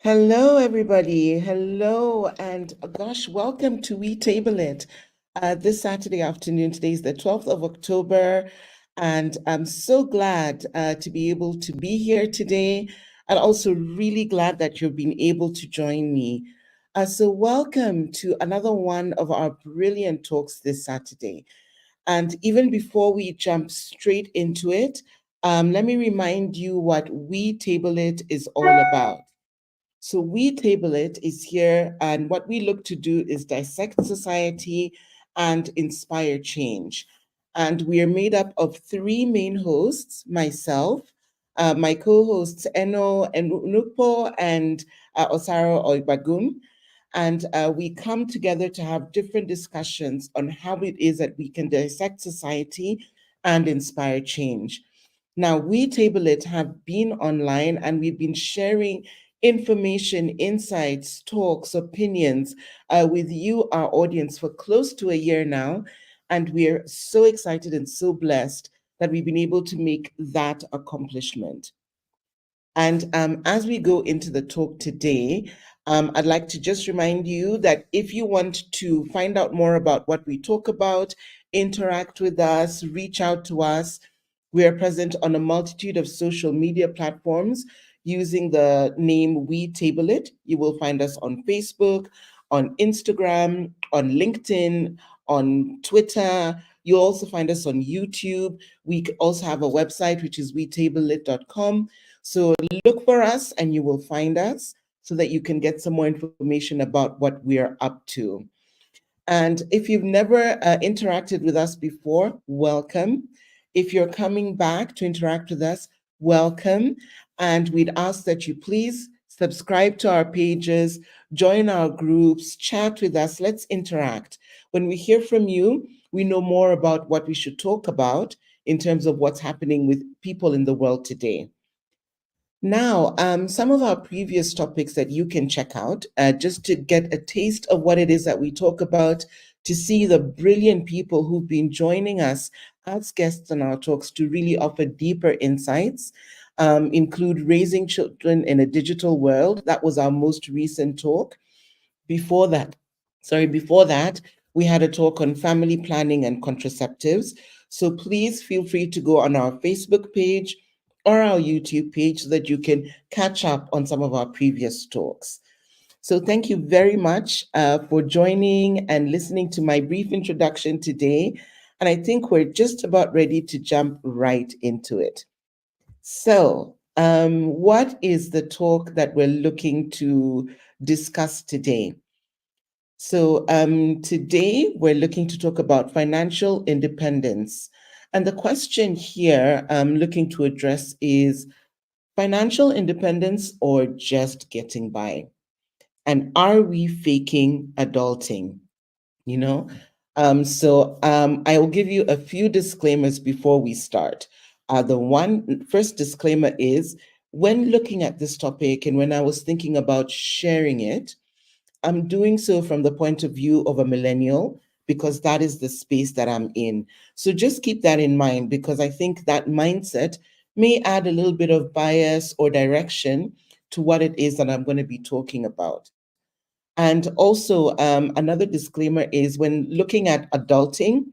Hello, everybody. Hello, and gosh, welcome to We Table It. This Saturday afternoon, today is the 12th of October, and I'm so glad to be able to be here today, and also really glad that you've been able to join me. So, welcome to another one of our brilliant talks this Saturday. And even before we jump straight into it, let me remind you what We Table It is all about. So We Table It is here, and what we look to do is dissect society and inspire change. And we are made up of three main hosts: myself, my co-hosts Eno and Nupo and Osaro Oibagun. And we come together to have different discussions on how it is that we can dissect society and inspire change. Now, We Table It have been online and we've been sharing information, insights, talks, opinions with you, our audience, for close to a year now. And we're so excited and so blessed that we've been able to make that accomplishment. And as we go into the talk today, I'd like to just remind you that if you want to find out more about what we talk about, interact with us, reach out to us, we are present on a multitude of social media platforms using the name We Table It. You will find us on Facebook, on Instagram, on LinkedIn, on Twitter. You'll also find us on YouTube. We also have a website, which is wetablelit.com. So look for us and you will find us so that you can get some more information about what we are up to. And if you've never interacted with us before, welcome. If you're coming back to interact with us, welcome. And we'd ask that you please subscribe to our pages, join our groups, chat with us. Let's interact. When we hear from you, we know more about what we should talk about in terms of what's happening with people in the world today. Now, some of our previous topics that you can check out, just to get a taste of what it is that we talk about, to see the brilliant people who've been joining us as guests on our talks to really offer deeper insights, include raising children in a digital world. That was our most recent talk. Before that, we had a talk on family planning and contraceptives. So please feel free to go on our Facebook page or our YouTube page so that you can catch up on some of our previous talks. So thank you very much for joining and listening to my brief introduction today. And I think we're just about ready to jump right into it. So, what is the talk that we're looking to discuss today? So, today we're looking to talk about financial independence. And the question here I'm looking to address is financial independence or just getting by? And are we faking adulting? You know? I will give you a few disclaimers before we start. The one first disclaimer is when looking at this topic and when I was thinking about sharing it, I'm doing so from the point of view of a millennial because that is the space that I'm in. So just keep that in mind because I think that mindset may add a little bit of bias or direction to what it is that I'm going to be talking about. And also, another disclaimer is when looking at adulting,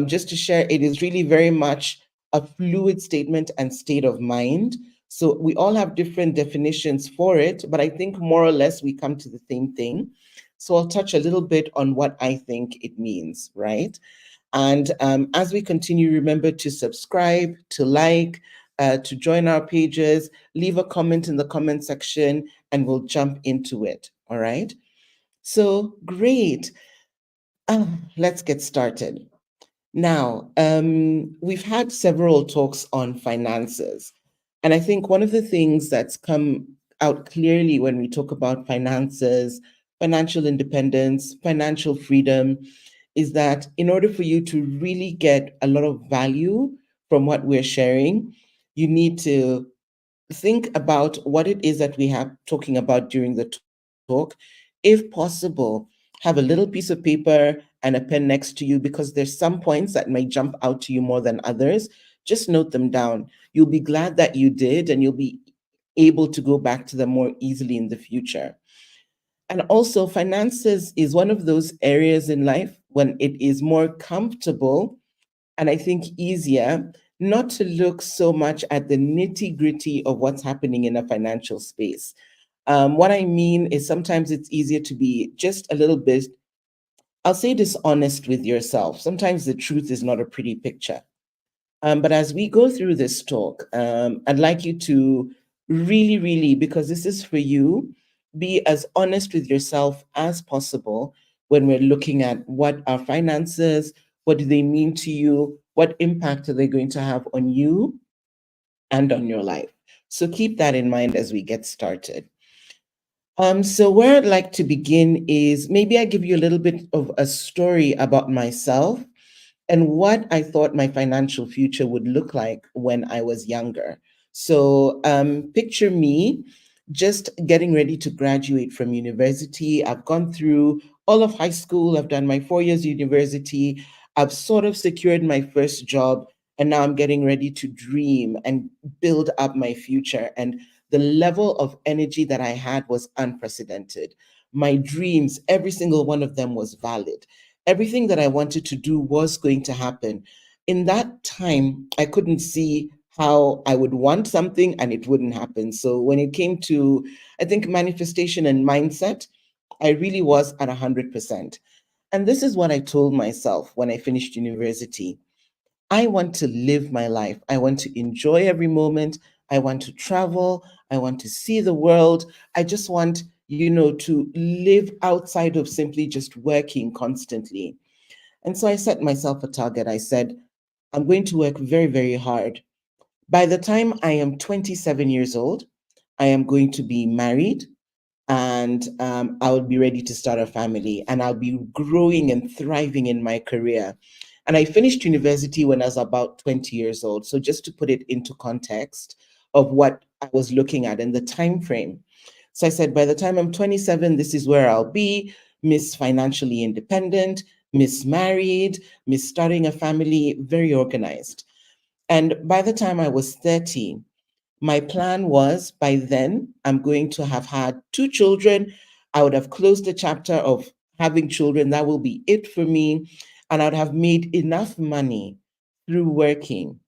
just to share, it is really very much a fluid statement and state of mind. So we all have different definitions for it, but I think more or less we come to the same thing. So I'll touch a little bit on what I think it means, right? And as we continue, remember to subscribe, to like, to join our pages, leave a comment in the comment section, and we'll jump into it. All right. So great. Let's get started. Now, we've had several talks on finances. And I think one of the things that's come out clearly when we talk about finances, financial independence, financial freedom, is that in order for you to really get a lot of value from what we're sharing, you need to think about what it is that we have talking about during the talk. If possible, have a little piece of paper and a pen next to you because there's some points that may jump out to you more than others. Just note them down. You'll be glad that you did, and you'll be able to go back to them more easily in the future. And also, finances is one of those areas in life when it is more comfortable and I think easier not to look so much at the nitty gritty of what's happening in a financial space. What I mean is sometimes it's easier to be just a little bit, I'll say, dishonest with yourself. Sometimes the truth is not a pretty picture. But as we go through this talk, I'd like you to really, really, because this is for you, be as honest with yourself as possible when we're looking at what are finances, what do they mean to you, what impact are they going to have on you and on your life. So keep that in mind as we get started. So where I'd like to begin is maybe I give you a little bit of a story about myself and what I thought my financial future would look like when I was younger. So, picture me just getting ready to graduate from university. I've gone through all of high school, I've done my 4 years university, I've sort of secured my first job, and now I'm getting ready to dream and build up my future. And the level of energy that I had was unprecedented. My dreams, every single one of them was valid. Everything that I wanted to do was going to happen. In that time, I couldn't see how I would want something and it wouldn't happen. So when it came to, I think, manifestation and mindset, I really was at 100%. And this is what I told myself when I finished university. I want to live my life. I want to enjoy every moment. I want to travel. I want to see the world. I just want, to live outside of simply just working constantly. And so I set myself a target. I said, I'm going to work very, very hard. By the time I am 27 years old, I am going to be married and I will be ready to start a family and I'll be growing and thriving in my career. And I finished university when I was about 20 years old. So just to put it into context of what I was looking at and the time frame. So I said, by the time I'm 27, this is where I'll be, Miss Financially Independent, Miss Married, Miss Starting a Family, very organized. And by the time I was 30, my plan was by then, I'm going to have had two children. I would have closed the chapter of having children. That will be it for me. And I would have made enough money through working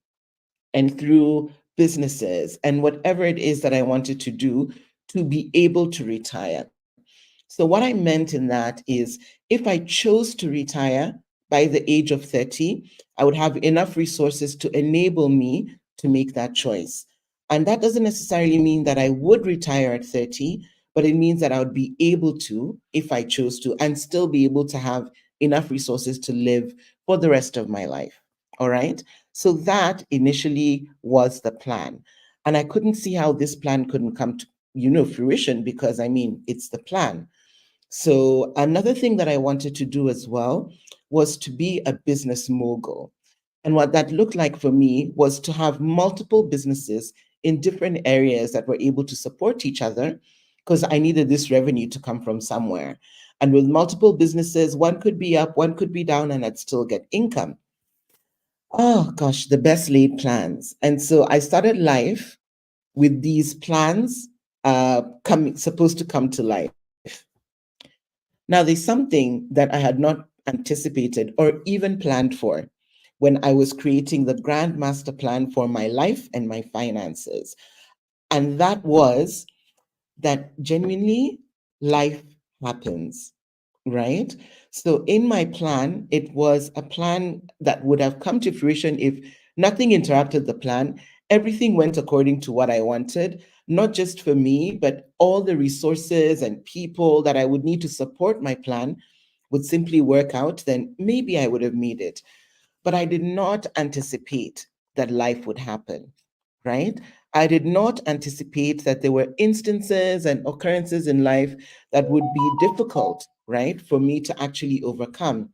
and through businesses and whatever it is that I wanted to do to be able to retire. So, what I meant in that is if I chose to retire by the age of 30, I would have enough resources to enable me to make that choice. And that doesn't necessarily mean that I would retire at 30, but it means that I would be able to, if I chose to, and still be able to have enough resources to live for the rest of my life. All right. So that initially was the plan. And I couldn't see how this plan couldn't come to, fruition because I mean, it's the plan. So another thing that I wanted to do as well was to be a business mogul. And what that looked like for me was to have multiple businesses in different areas that were able to support each other because I needed this revenue to come from somewhere. And with multiple businesses, one could be up, one could be down, and I'd still get income. Oh gosh, the best laid plans. And so I started life with these plans coming supposed to come to life. Now, there's something that I had not anticipated or even planned for when I was creating the grand master plan for my life and my finances. And that was that genuinely life happens, right? So in my plan, it was a plan that would have come to fruition if nothing interrupted the plan. Everything went according to what I wanted, not just for me, but all the resources and people that I would need to support my plan would simply work out, then maybe I would have made it. But I did not anticipate that life would happen, right? I did not anticipate that there were instances and occurrences in life that would be difficult, right, for me to actually overcome.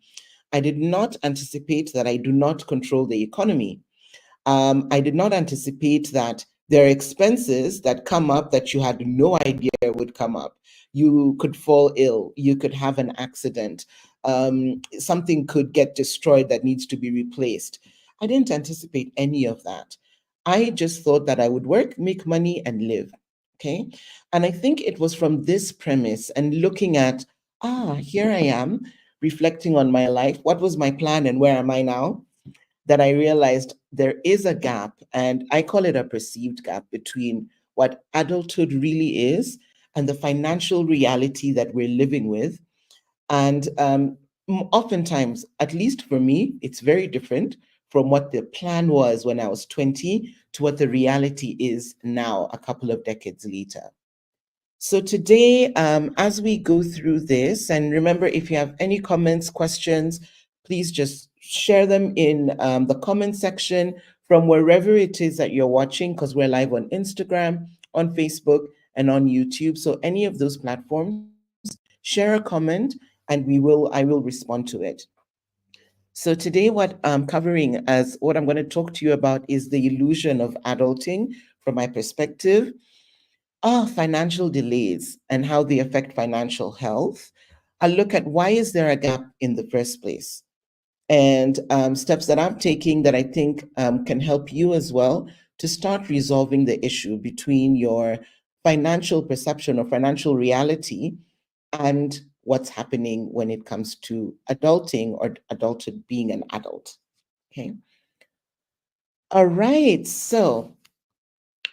I did not anticipate that I do not control the economy. I did not anticipate that there are expenses that come up that you had no idea would come up. You could fall ill, you could have an accident, something could get destroyed that needs to be replaced. I didn't anticipate any of that. I just thought that I would work, make money, and live. Okay. And I think it was from this premise and looking at, here I am reflecting on my life. What was my plan and where am I now? That I realized there is a gap, and I call it a perceived gap between what adulthood really is and the financial reality that we're living with. And oftentimes, at least for me, it's very different from what the plan was when I was 20 to what the reality is now, a couple of decades later. So today, as we go through this, and remember, if you have any comments, questions, please just share them in the comment section from wherever it is that you're watching, because we're live on Instagram, on Facebook, and on YouTube. So any of those platforms, share a comment, and I will respond to it. So today, what I'm covering as what I'm going to talk to you about is the illusion of adulting from my perspective, financial delays and how they affect financial health. I look at why is there a gap in the first place, and steps that I'm taking that I think can help you as well to start resolving the issue between your financial perception or financial reality and what's happening when it comes to adulting or adulthood, being an adult. Okay. All right. So,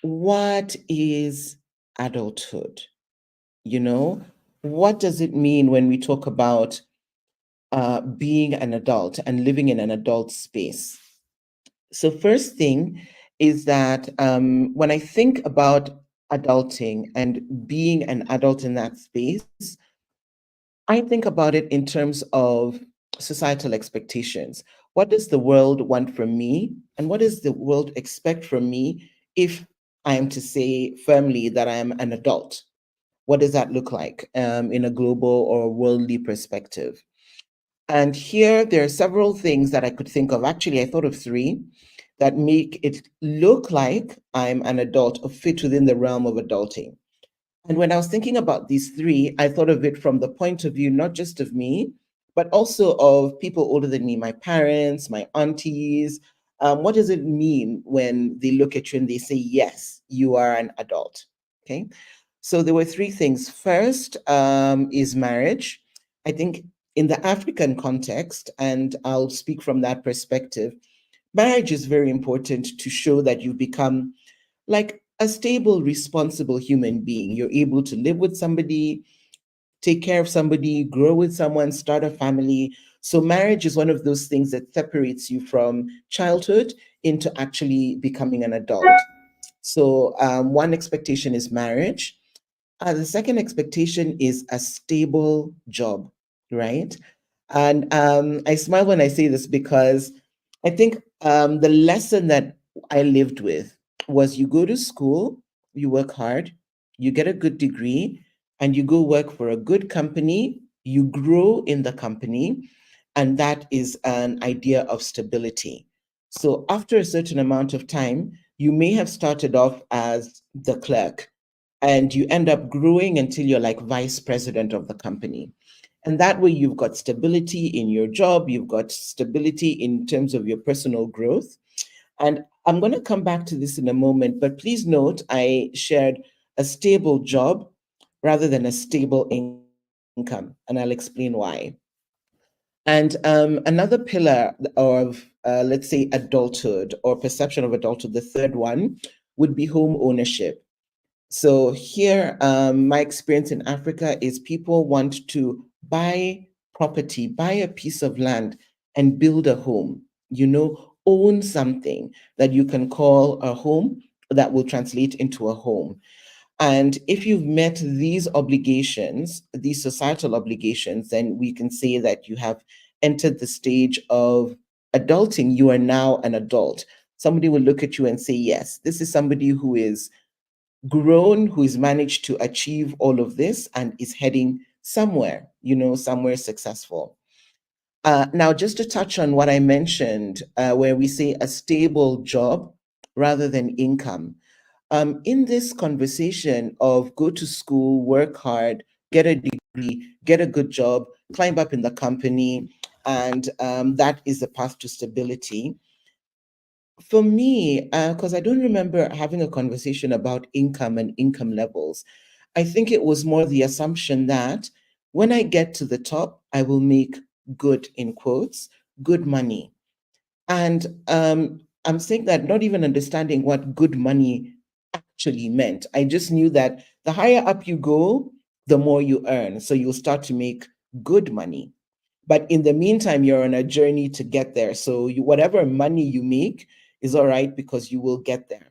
what is adulthood? You know, what does it mean when we talk about being an adult and living in an adult space? So, first thing is that when I think about adulting and being an adult in that space, I think about it in terms of societal expectations. What does the world want from me? And what does the world expect from me if I am to say firmly that I am an adult? What does that look like in a global or worldly perspective? And here there are several things that I could think of. Actually, I thought of three that make it look like I'm an adult or fit within the realm of adulting. And when I was thinking about these three, I thought of it from the point of view, not just of me, but also of people older than me, my parents, my aunties. What does it mean when they look at you and they say, yes, you are an adult? Okay. So there were three things. First is marriage. I think in the African context, and I'll speak from that perspective, marriage is very important to show that you become like a stable, responsible human being. You're able to live with somebody, take care of somebody, grow with someone, start a family. So, marriage is one of those things that separates you from childhood into actually becoming an adult. So, one expectation is marriage. The second expectation is a stable job, right? And I smile when I say this because I think the lesson that I lived with was you go to school, you work hard, you get a good degree, and you go work for a good company, you grow in the company, and that is an idea of stability. So after a certain amount of time, you may have started off as the clerk and you end up growing until you're like vice president of the company. And that way, you've got stability in your job, you've got stability in terms of your personal growth. And I'm going to come back to this in a moment, but please note I shared a stable job rather than a stable income, and I'll explain why. And another pillar of, let's say, adulthood or perception of adulthood, the third one would be home ownership. So here, my experience in Africa is people want to buy property, buy a piece of land and build a home, own something that you can call a home that will translate into a home. And if you've met these obligations, these societal obligations, then we can say that you have entered the stage of adulting. You are now an adult. Somebody will look at you and say, yes, this is somebody who is grown, who has managed to achieve all of this and is heading somewhere, somewhere successful. Now, just to touch on what I mentioned, where we say a stable job rather than income. In this conversation of go to school, work hard, get a degree, get a good job, climb up in the company, and that is the path to stability. For me, because I don't remember having a conversation about income and income levels, I think it was more the assumption that when I get to the top, I will make good, in quotes, good money. And I'm saying that not even understanding what good money actually meant. I just knew that the higher up you go, the more you earn. So you'll start to make good money. But in the meantime, you're on a journey to get there. So whatever money you make is all right because you will get there.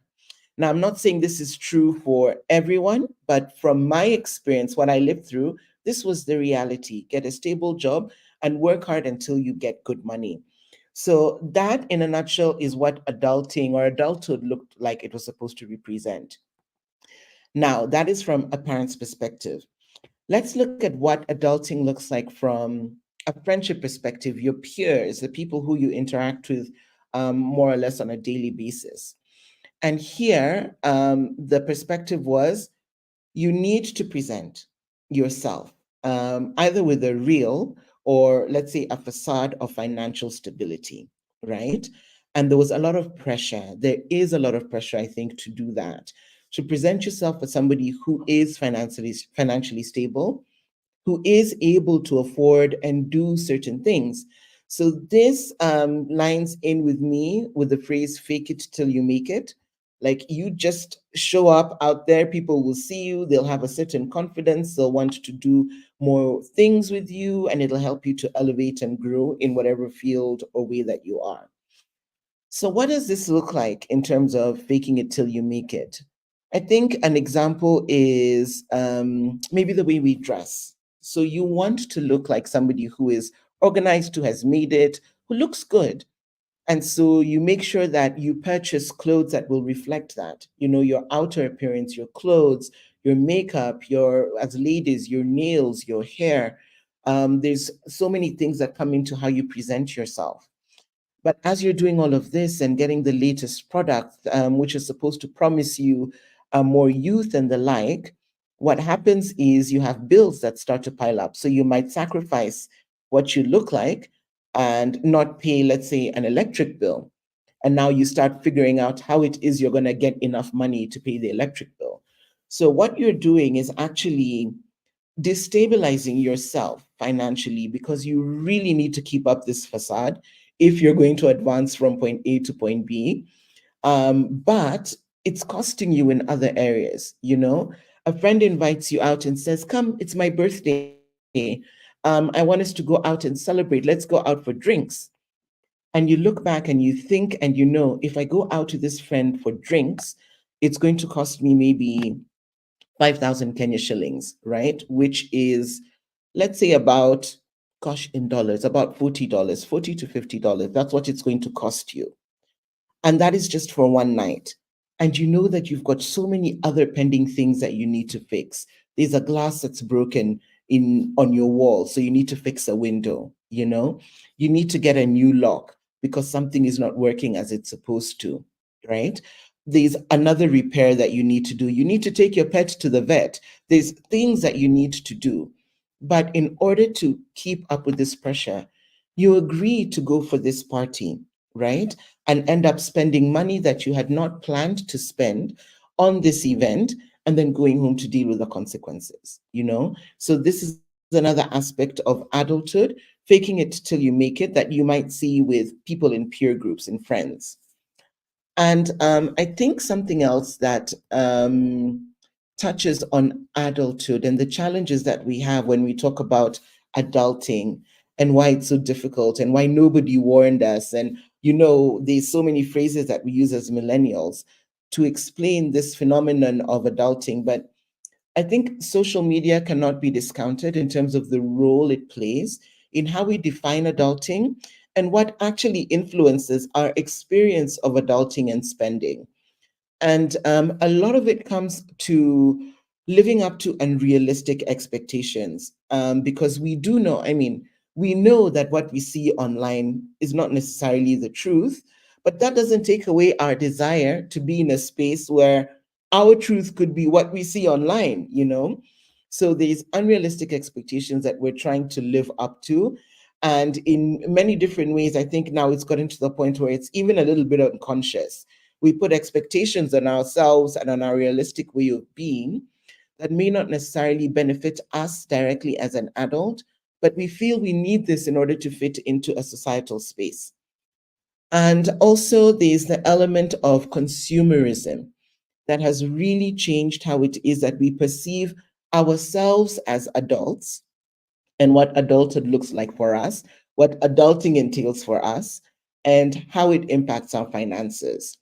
Now, I'm not saying this is true for everyone, but from my experience, what I lived through, this was the reality. Get a stable job and work hard until you get good money. So, that in a nutshell is what adulting or adulthood looked like it was supposed to represent. Now, that is from a parent's perspective. Let's look at what adulting looks like from a friendship perspective, your peers, the people who you interact with more or less on a daily basis. And here, the perspective was you need to present yourself, either with a real or, let's say, a facade of financial stability, right? And there was a lot of pressure. There is a lot of pressure, I think, to do that, to present yourself as somebody who is financially stable, who is able to afford and do certain things. So this lines in with me with the phrase fake it till you make it. Like you just show up out there, people will see you, they'll have a certain confidence, they'll want to do more things with you, and it'll help you to elevate and grow in whatever field or way that you are. So, what does this look like in terms of faking it till you make it? I think an example is maybe the way we dress. So, you want to look like somebody who is organized, who has made it, who looks good. And so, you make sure that you purchase clothes that will reflect that. You know, your outer appearance, your clothes, your makeup, your, as ladies, your nails, your hair. There's so many things that come into how you present yourself. But as you're doing all of this and getting the latest product, which is supposed to promise you more youth and the like, what happens is you have bills that start to pile up. So you might sacrifice what you look like and not pay, let's say, an electric bill. And now you start figuring out how it is you're going to get enough money to pay the electric bill. So what you're doing is actually destabilizing yourself financially because you really need to keep up this facade if you're going to advance from point A to point B. But it's costing you in other areas, you know? A friend invites you out and says, come, it's my birthday. I want us to go out and celebrate. Let's go out for drinks. And you look back and you think and you know, if I go out to this friend for drinks, it's going to cost me maybe 5,000 Kenya shillings, right? Which is, let's say about, gosh, in dollars, about $40, $40 to $50. That's what it's going to cost you. And that is just for one night. And you know that you've got so many other pending things that you need to fix. There's a glass that's broken in on your wall, so you need to fix a window, you know? You need to get a new lock because something is not working as it's supposed to, right? There's another repair that you need to do. You need to take your pet to the vet. There's things that you need to do. But in order to keep up with this pressure, you agree to go for this party, right? And end up spending money that you had not planned to spend on this event and then going home to deal with the consequences, you know? So this is another aspect of adulthood, faking it till you make it, that you might see with people in peer groups and friends. And I think something else that touches on adulthood and the challenges that we have when we talk about adulting and why it's so difficult and why nobody warned us. And, you know, there's so many phrases that we use as millennials to explain this phenomenon of adulting. But I think social media cannot be discounted in terms of the role it plays in how we define adulting and what actually influences our experience of adulting and spending. And a lot of it comes to living up to unrealistic expectations because we do know, I mean, we know that what we see online is not necessarily the truth, but that doesn't take away our desire to be in a space where our truth could be what we see online, you know? So there's unrealistic expectations that we're trying to live up to. And in many different ways, I think now it's gotten to the point where it's even a little bit unconscious. We put expectations on ourselves and on our realistic way of being that may not necessarily benefit us directly as an adult, but we feel we need this in order to fit into a societal space. And also, there's the element of consumerism that has really changed how it is that we perceive ourselves as adults and what adulthood looks like for us, what adulting entails for us, and how it impacts our finances.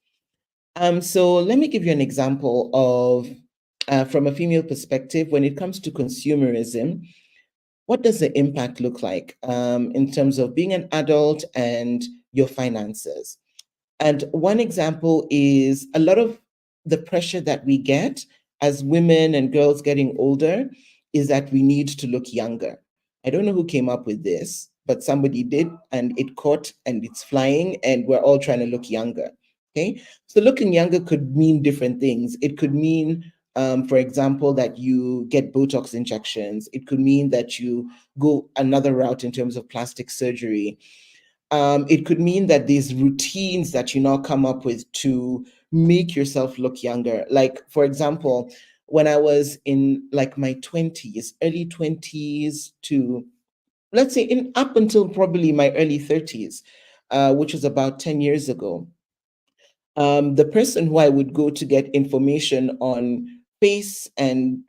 So let me give you an example of, from a female perspective, when it comes to consumerism, what does the impact look like in terms of being an adult and your finances? And one example is a lot of the pressure that we get as women and girls getting older is that we need to look younger. I don't know who came up with this, but somebody did, and it caught and it's flying, and we're all trying to look younger. Okay. So looking younger could mean different things. It could mean, for example, that you get Botox injections. It could mean that you go another route in terms of plastic surgery. It could mean that these routines that you now come up with to make yourself look younger. Like, for example, when I was in like my 20s, early 20s to, let's say, in up until probably my early 30s, which was about 10 years ago, the person who I would go to get information on face and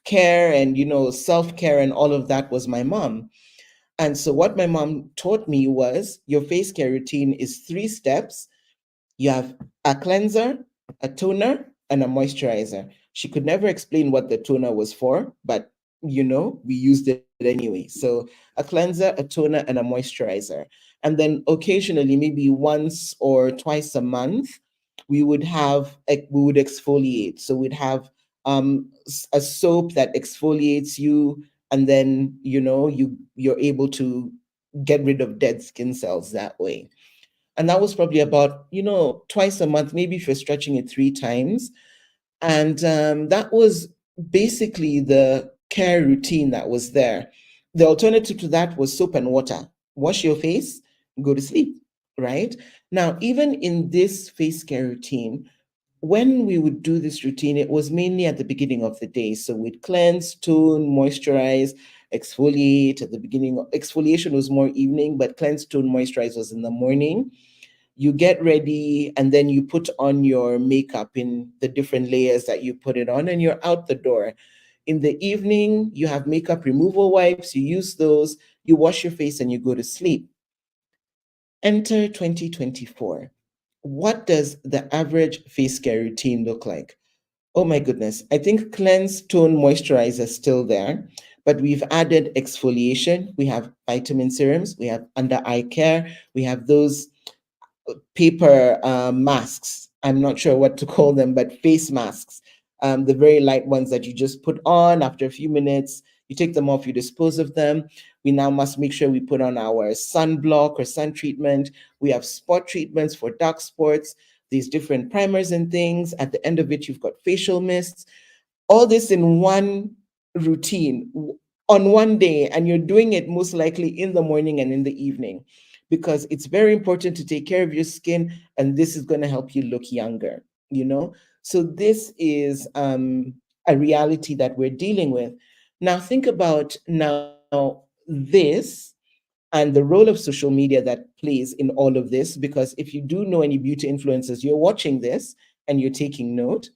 care and, self-care and all of that was my mom. And so what my mom taught me was your face care routine is 3 steps. You have a cleanser, a toner, and a moisturizer. She could never explain what the toner was for, but we used it anyway. So a cleanser, a toner, and a moisturizer. And then occasionally, maybe once or twice a month, we would exfoliate. So we'd have a soap that exfoliates you, and then you're able to get rid of dead skin cells that way. And that was probably about twice a month, maybe if you're stretching it 3 times. And that was basically the care routine that was there. The alternative to that was soap and water. Wash your face, go to sleep, right? Now, even in this face care routine, when we would do this routine, it was mainly at the beginning of the day. So we'd cleanse, tone, moisturize, exfoliate at the beginning. Exfoliation was more evening, but cleanse, tone, moisturize was in the morning. You get ready, and then you put on your makeup in the different layers that you put it on, and you're out the door. In the evening, you have makeup removal wipes, you use those, you wash your face, and you go to sleep. Enter 2024. What does the average face care routine look like? Oh my goodness. I think cleanse, tone, moisturize is still there, but we've added exfoliation. We have vitamin serums, we have under eye care, we have those paper masks. I'm not sure what to call them, but face masks. The very light ones that you just put on after a few minutes. You take them off, you dispose of them. We now must make sure we put on our sunblock or sun treatment. We have spot treatments for dark spots, these different primers and things. At the end of it, you've got facial mists, all this in one routine on one day, and you're doing it most likely in the morning and in the evening, because it's very important to take care of your skin, and this is going to help you look younger. So this is a reality that we're dealing with now. Think about now this and the role of social media that plays in all of this, because if you do know any beauty influencers, you're watching this and you're taking note.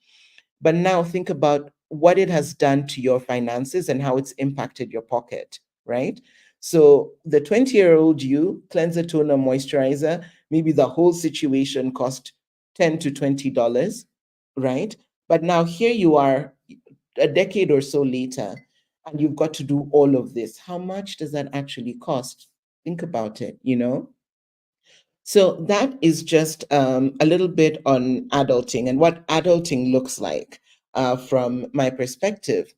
But now think about what it has done to your finances and how it's impacted your pocket, right? So the 20-year-old you, cleanser, toner, moisturizer, maybe the whole situation cost $10 to $20, right? But now here you are a decade or so later, and you've got to do all of this. How much does that actually cost? Think about it. So that is just a little bit on adulting and what adulting looks like from my perspective.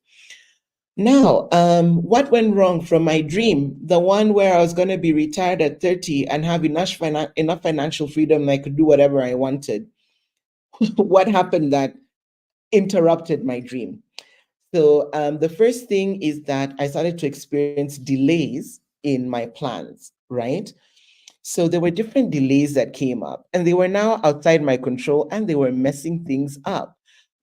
Now, what went wrong from my dream, the one where I was going to be retired at 30 and have enough financial freedom and I could do whatever I wanted? What happened that interrupted my dream? So the first thing is that I started to experience delays in my plans, right? So there were different delays that came up, and they were now outside my control and they were messing things up.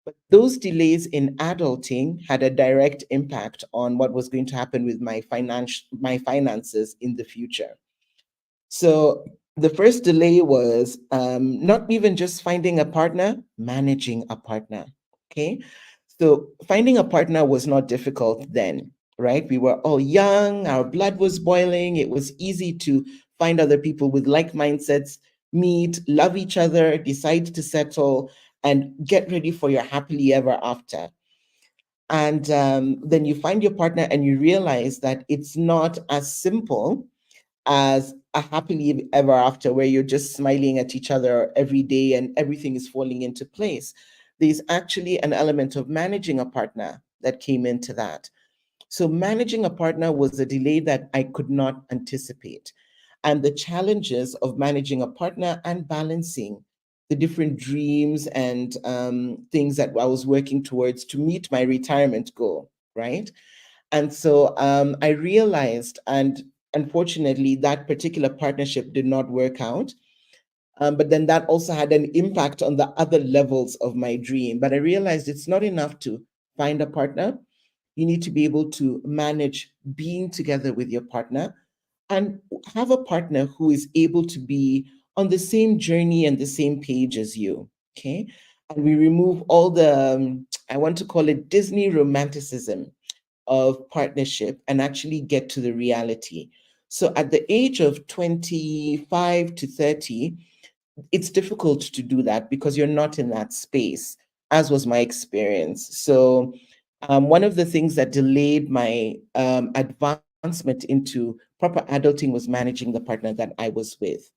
But those delays in adulting had a direct impact on what was going to happen with my finances in the future. So the first delay was not even just finding a partner, managing a partner. Okay. So finding a partner was not difficult then, right? We were all young, our blood was boiling. It was easy to find other people with like mindsets, meet, love each other, decide to settle, and get ready for your happily ever after. And then you find your partner and you realize that it's not as simple as a happily ever after where you're just smiling at each other every day and everything is falling into place. There's actually an element of managing a partner that came into that. So managing a partner was a delay that I could not anticipate. And the challenges of managing a partner and balancing the different dreams and things that I was working towards to meet my retirement goal, right? And so I realized, and unfortunately, that particular partnership did not work out. But then that also had an impact on the other levels of my dream. But I realized it's not enough to find a partner. You need to be able to manage being together with your partner and have a partner who is able to be on the same journey and the same page as you. Okay. And we remove all the, I want to call it Disney romanticism of partnership and actually get to the reality. So at the age of 25 to 30, it's difficult to do that because you're not in that space, as was my experience. So one of the things that delayed my advancement into proper adulting was managing the partner that I was with.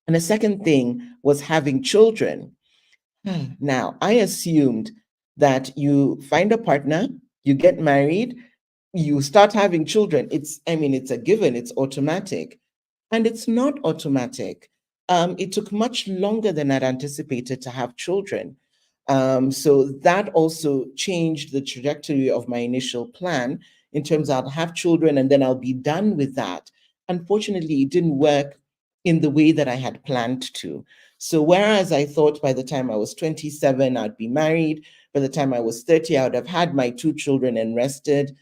And the second thing was having children. Now, I assumed that you find a partner, you get married, you start having children. It's a given, it's automatic. And it's not automatic. It took much longer than I'd anticipated to have children. So that also changed the trajectory of my initial plan in terms of I'll have children and then I'll be done with that. Unfortunately, it didn't work in the way that I had planned to. So whereas I thought by the time I was 27, I'd be married, by the time I was 30, I would have had my two children and rested.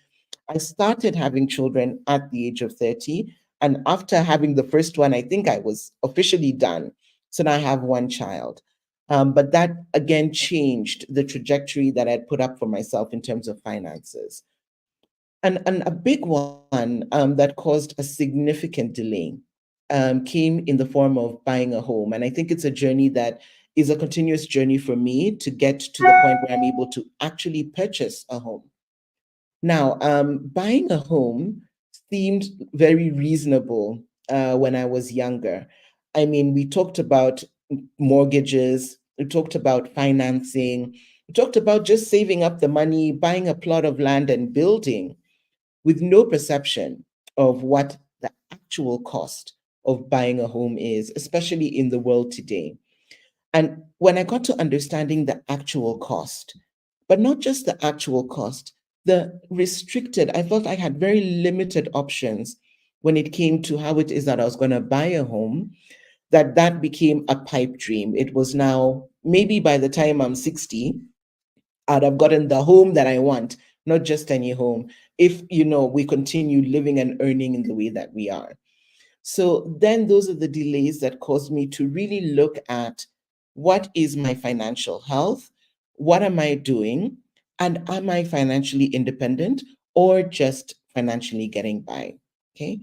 I started having children at the age of 30. And after having the first one, I think I was officially done. So now I have one child. But that again changed the trajectory that I'd put up for myself in terms of finances. And a big one that caused a significant delay came in the form of buying a home. And I think it's a journey that is a continuous journey for me to get to the point where I'm able to actually purchase a home. Now, buying a home seemed very reasonable when I was younger. I mean, we talked about mortgages, we talked about financing, we talked about just saving up the money, buying a plot of land and building with no perception of what the actual cost of buying a home is, especially in the world today. And when I got to understanding the actual cost, but not just the actual cost, the restricted, I felt I had very limited options when it came to how it is that I was going to buy a home, that became a pipe dream. It was now, maybe by the time I'm 60, I'd have gotten the home that I want, not just any home, if, we continue living and earning in the way that we are. So then those are the delays that caused me to really look at what is my financial health? What am I doing? And am I financially independent or just financially getting by? Okay.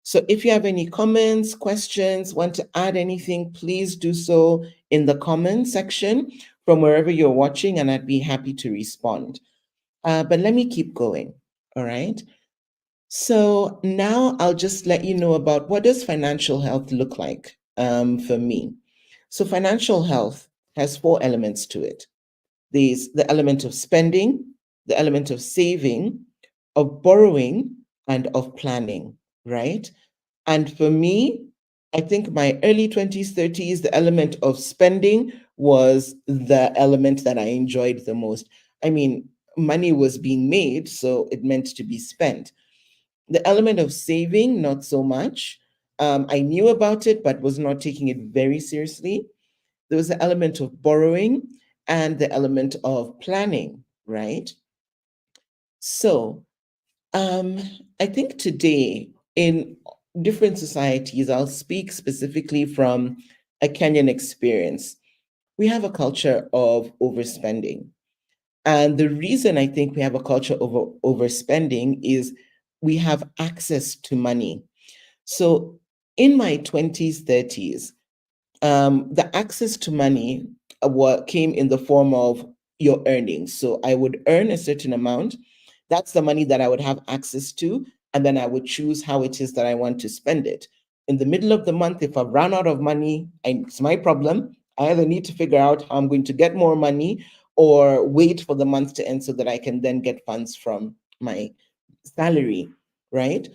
So if you have any comments, questions, want to add anything, please do so in the comment section from wherever you're watching, and I'd be happy to respond. But let me keep going. All right. So now I'll just let you know about what does financial health look like for me. So financial health has four elements to it. There's the element of spending, the element of saving, of borrowing, and of planning, right? And for me, I think my early 20s, 30s, the element of spending was the element that I enjoyed the most. I mean, money was being made, so it meant to be spent. The element of saving, not so much. I knew about it, but was not taking it very seriously. There was the element of borrowing and the element of planning, right? So um, I think today in different societies, I'll speak specifically from a Kenyan experience. We have a culture of overspending. And the reason I think we have a culture of overspending is we have access to money. So in my 20s, 30s, the access to money what came in the form of your earnings. So I would earn a certain amount. That's the money that I would have access to, and then I would choose how it is that I want to spend it. In the middle of the month, if I've run out of money, it's my problem. I either need to figure out how I'm going to get more money or wait for the month to end so that I can then get funds from my salary, right?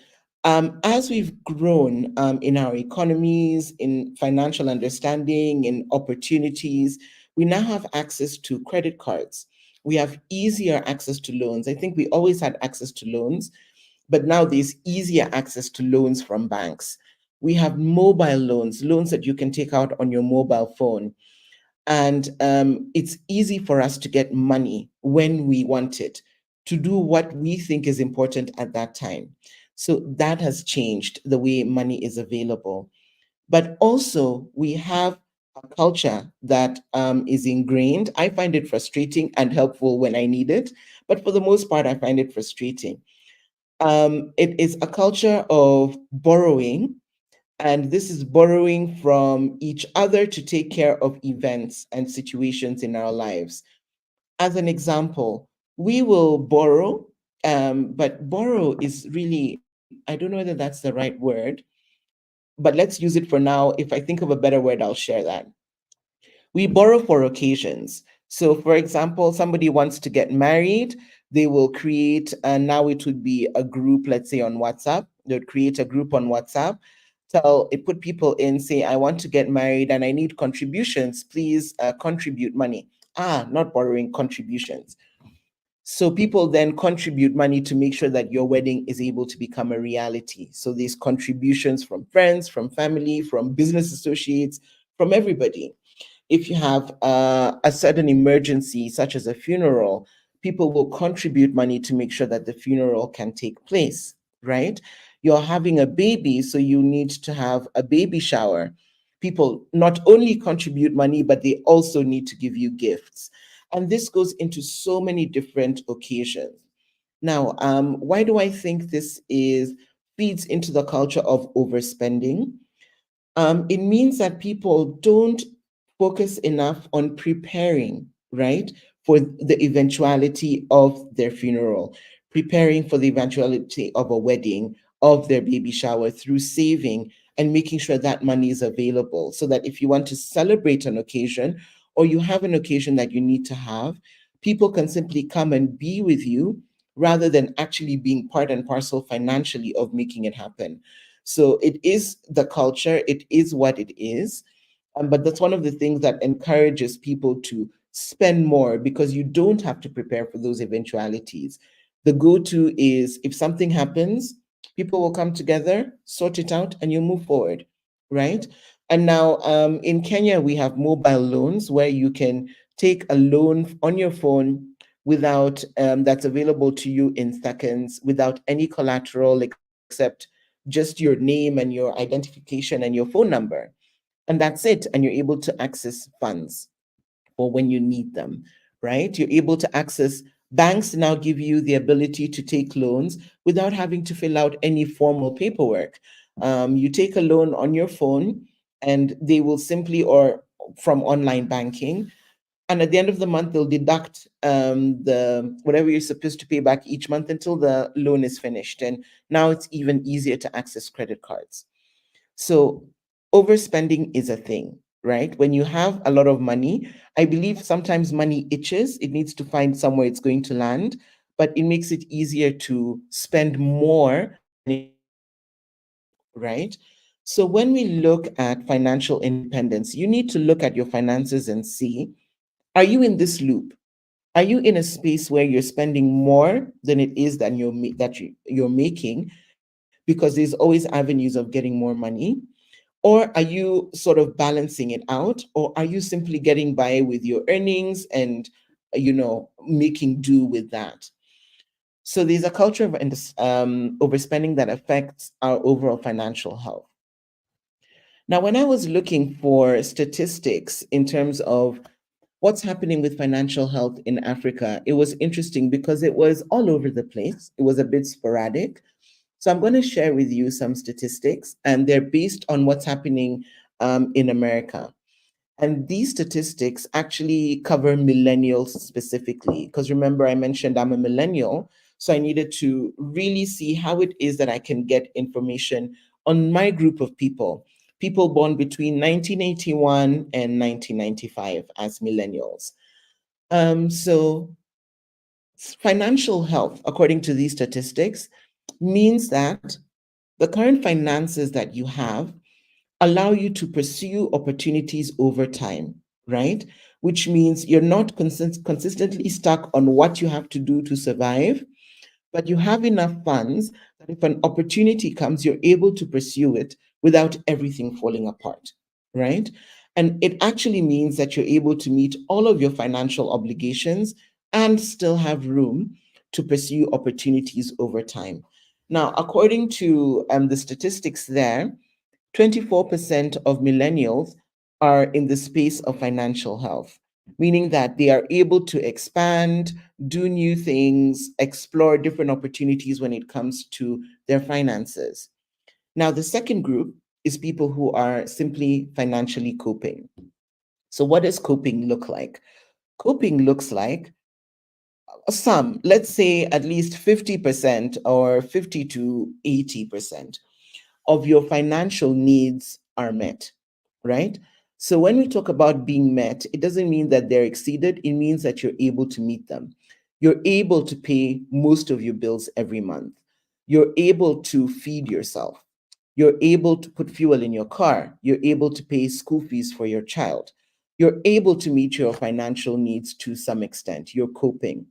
As we've grown in our economies, in financial understanding, in opportunities, we now have access to credit cards. We have easier access to loans. I think we always had access to loans, but now there's easier access to loans from banks. We have mobile loans, loans that you can take out on your mobile phone. And it's easy for us to get money when we want it, to do what we think is important at that time. So that has changed the way money is available. But also, we have a culture that is ingrained. I find it frustrating and helpful when I need it. But for the most part, I find it frustrating. It is a culture of borrowing, and this is borrowing from each other to take care of events and situations in our lives. As an example, we will borrow, but borrow is really, I don't know whether that's the right word, but let's use it for now. If I think of a better word, I'll share that. We borrow for occasions. So, for example, somebody wants to get married, they will create, and now it would be a group, let's say on WhatsApp. They would create a group on WhatsApp, tell it, put people in, say, I want to get married and I need contributions. Please contribute money. Not borrowing, contributions. So people then contribute money to make sure that your wedding is able to become a reality. So there's contributions from friends, from family, from business associates, from everybody. If you have a sudden emergency, such as a funeral, people will contribute money to make sure that the funeral can take place, right? You're having a baby, so you need to have a baby shower. People not only contribute money, but they also need to give you gifts. And this goes into so many different occasions. Now, why do I think this is feeds into the culture of overspending? It means that people don't focus enough on preparing, right, for the eventuality of their funeral, preparing for the eventuality of a wedding, of their baby shower through saving and making sure that money is available so that if you want to celebrate an occasion or you have an occasion that you need to have, people can simply come and be with you rather than actually being part and parcel financially of making it happen. So it is the culture, it is what it is. But that's one of the things that encourages people to spend more because you don't have to prepare for those eventualities. The go to is if something happens, people will come together, sort it out, and you move forward, right? And now in Kenya, we have mobile loans where you can take a loan on your phone without that's available to you in seconds without any collateral except just your name and your identification and your phone number. And that's it. And you're able to access funds for when you need them, right? You're able to access, banks now give you the ability to take loans without having to fill out any formal paperwork. You take a loan on your phone and they will simply, or from online banking, and at the end of the month, they'll deduct the whatever you're supposed to pay back each month until the loan is finished. And now it's even easier to access credit cards. So overspending is a thing, right? When you have a lot of money, I believe sometimes money itches. It needs to find somewhere it's going to land, but it makes it easier to spend more than it is to save, right? So when we look at financial independence, you need to look at your finances and see, are you in this loop? Are you in a space where you're spending more than it is that you're making? because there's always avenues of getting more money? Or are you sort of balancing it out? Or are you simply getting by with your earnings and, making do with that? So there's a culture of overspending that affects our overall financial health. Now, when I was looking for statistics in terms of what's happening with financial health in Africa, it was interesting because it was all over the place. It was a bit sporadic. So I'm going to share with you some statistics, and they're based on what's happening in America. And these statistics actually cover millennials specifically, because remember, I mentioned I'm a millennial. So I needed to really see how it is that I can get information on my group of people born between 1981 and 1995 as millennials. So financial health, according to these statistics, means that the current finances that you have allow you to pursue opportunities over time, right? Which means you're not consistently stuck on what you have to do to survive, but you have enough funds that if an opportunity comes, you're able to pursue it without everything falling apart, right? And it actually means that you're able to meet all of your financial obligations and still have room to pursue opportunities over time. Now, according to the statistics there, 24% of millennials are in the space of financial health, meaning that they are able to expand, do new things, explore different opportunities when it comes to their finances. Now, the second group is people who are simply financially coping. So, what does coping look like? Coping looks like some, let's say at least 50% or 50 to 80% of your financial needs are met, right? So when we talk about being met, it doesn't mean that they're exceeded, it means that you're able to meet them. You're able to pay most of your bills every month. You're able to feed yourself. You're able to put fuel in your car. You're able to pay school fees for your child. You're able to meet your financial needs to some extent. You're coping.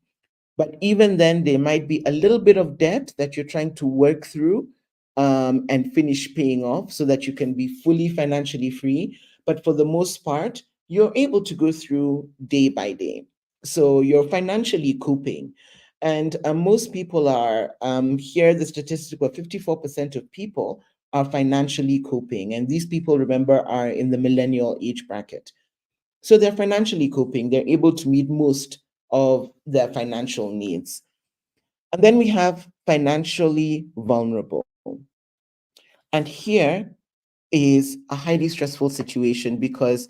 But even then, there might be a little bit of debt that you're trying to work through and finish paying off so that you can be fully financially free. But for the most part, you're able to go through day by day. So you're financially coping. And most people are, here the statistic of 54% of people are financially coping. And these people, remember, are in the millennial age bracket. So they're financially coping, they're able to meet most of their financial needs. And then we have financially vulnerable. And here is a highly stressful situation because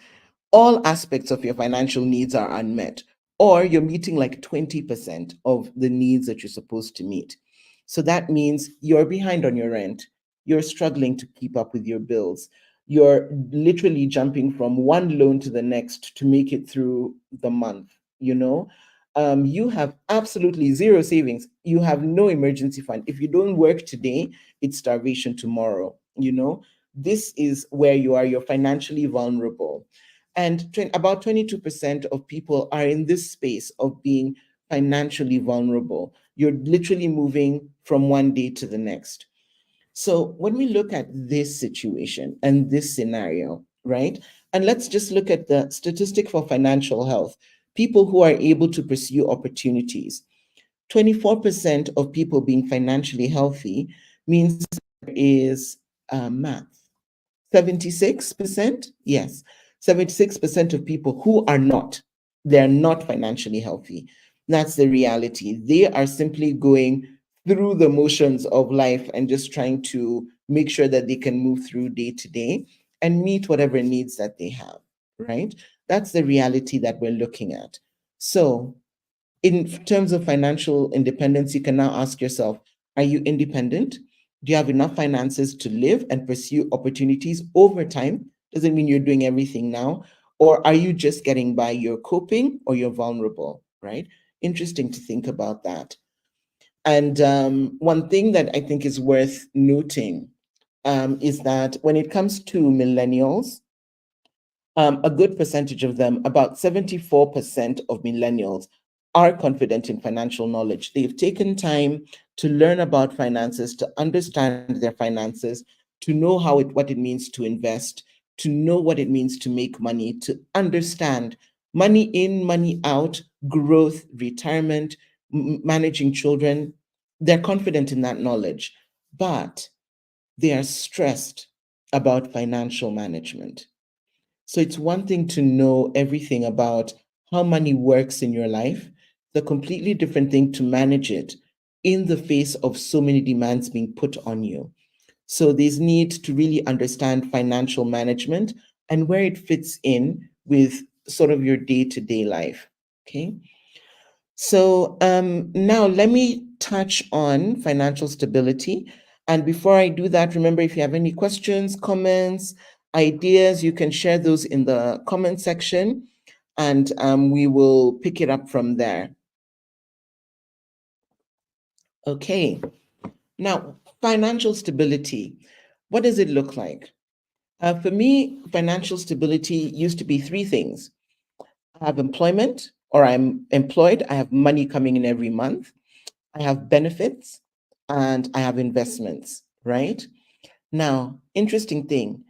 all aspects of your financial needs are unmet, or you're meeting like 20% of the needs that you're supposed to meet. So that means you're behind on your rent, you're struggling to keep up with your bills, you're literally jumping from one loan to the next to make it through the month, you know? You have absolutely zero savings. You have no emergency fund. If you don't work today, it's starvation tomorrow, you know? This is where you are, you're financially vulnerable. And about 22% of people are in this space of being financially vulnerable. You're literally moving from one day to the next. So when we look at this situation and this scenario, right? And let's just look at the statistic for financial health, people who are able to pursue opportunities. 24% of people being financially healthy means there is math. 76%? Yes. 76% of people who are not, they're not financially healthy. That's the reality. They are simply going through the motions of life and just trying to make sure that they can move through day to day and meet whatever needs that they have, right? That's the reality that we're looking at. So, in terms of financial independence, you can now ask yourself, are you independent? Do you have enough finances to live and pursue opportunities over time? Doesn't mean you're doing everything now. Or are you just getting by? You're coping or you're vulnerable, right? Interesting to think about that. And one thing that I think is worth noting is that when it comes to millennials, a good percentage of them, about 74% of millennials, are confident in financial knowledge. They've taken time to learn about finances, to understand their finances, to know what it means to invest, to know what it means to make money, to understand money in, money out, growth, retirement, managing children. They're confident in that knowledge, but they are stressed about financial management. So it's one thing to know everything about how money works in your life, the completely different thing to manage it in the face of so many demands being put on you. So there's need to really understand financial management and where it fits in with sort of your day-to-day life. Okay. So now let me touch on financial stability. And before I do that, remember, if you have any questions, comments, ideas, you can share those in the comment section, and we will pick it up from there. Okay. Now, financial stability. What does it look like? For me, financial stability used to be three things. I have employment, or I'm employed. I have money coming in every month. I have benefits, and I have investments, right? Now, interesting thing,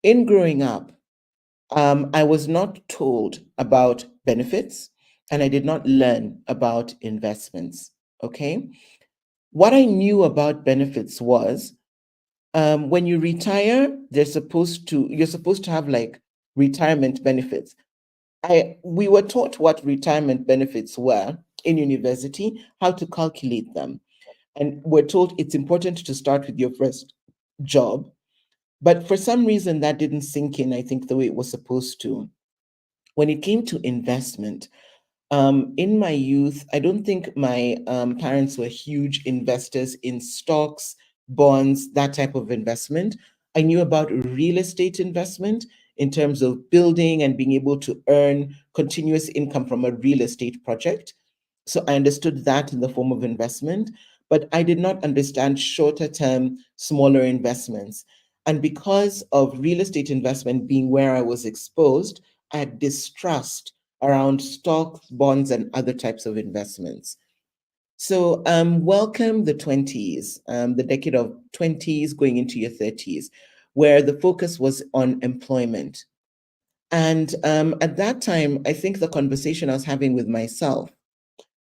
in growing up, I was not told about benefits and I did not learn about investments. Okay. What I knew about benefits was when you retire, you're supposed to have like retirement benefits. We were taught what retirement benefits were in university, how to calculate them. And we're told it's important to start with your first job. But for some reason, that didn't sink in, I think, the way it was supposed to. When it came to investment, in my youth, I don't think my parents were huge investors in stocks, bonds, that type of investment. I knew about real estate investment in terms of building and being able to earn continuous income from a real estate project. So I understood that in the form of investment, but I did not understand shorter term, smaller investments. And because of real estate investment being where I was exposed, I had distrust around stocks, bonds, and other types of investments. So, welcome the 20s, the decade of 20s going into your 30s, where the focus was on employment. And at that time, I think the conversation I was having with myself